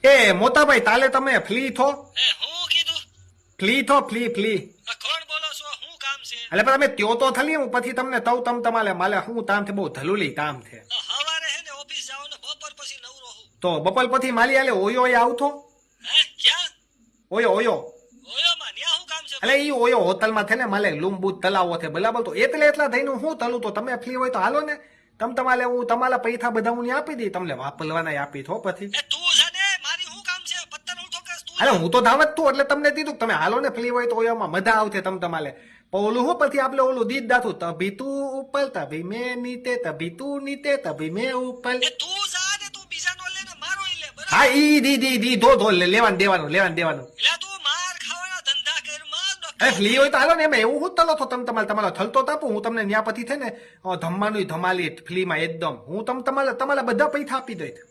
એ મોટાભાઈ તાલે તમે ફ્લી થો એ હું કીધું ફ્લી થો ફ્લી ફ્લી આ કોણ બોલો છો હું કામ છે એટલે પણ તમે ત્યો તો થલી હું પછી તમને તમ તમારે માલે શું કામ છે બહુ ધલુલી કામ છે હવારે હે ને ઓફિસ જાવ ને બપોર પછી નવરો હું તો બપોર પછી માલી આલે ઓયો એ આવતો હે ક્યાં ઓયો ઓયો ઓયો માં ન્યા હું કામ છે એટલે ઈ ઓયો હોટલમાં છે ને માલે લુંબૂત તલાવો છે બરાબર તો એટલા થઈને હું તલું તો તમે ફ્રી હોય તો હાલો ને તમારે હું તમારા પૈસા બધા હું આપી દઈ તમને વાપરવાના આપી થો પછી એ તું જાને મારી હું કામ છે પત્તર ઉઠો કે તું અરે હું તો ધાવત તું એટલે તમને દીધું તમે હાલો ને ફ્રી હોય તો ઓયામાં મજા આવશે તમારે ઓલું હું પછી આપણે ઓલું દીધ દાથું તભી તું ઉપર તભી મેં નીતે તભી તું નીતે તભી મેં ઉપર એ તું જા ને તું બીજાનો લે ને મારો લે બરાબર હા ઈ દી ધો લેવાનું દેવાનું એટલે તું માર ખાવાના ધંધા કર માં અરે ફ્રી હોય તો હાલો ને એમાં એવું હું તલો છો તમારો થલતો તાપું હું તમને ન્યા પછી છે ને ધમાનું ધમાલી ફ્રીમાં એકદમ હું તમારા બધા પૈસા આપી દઈશ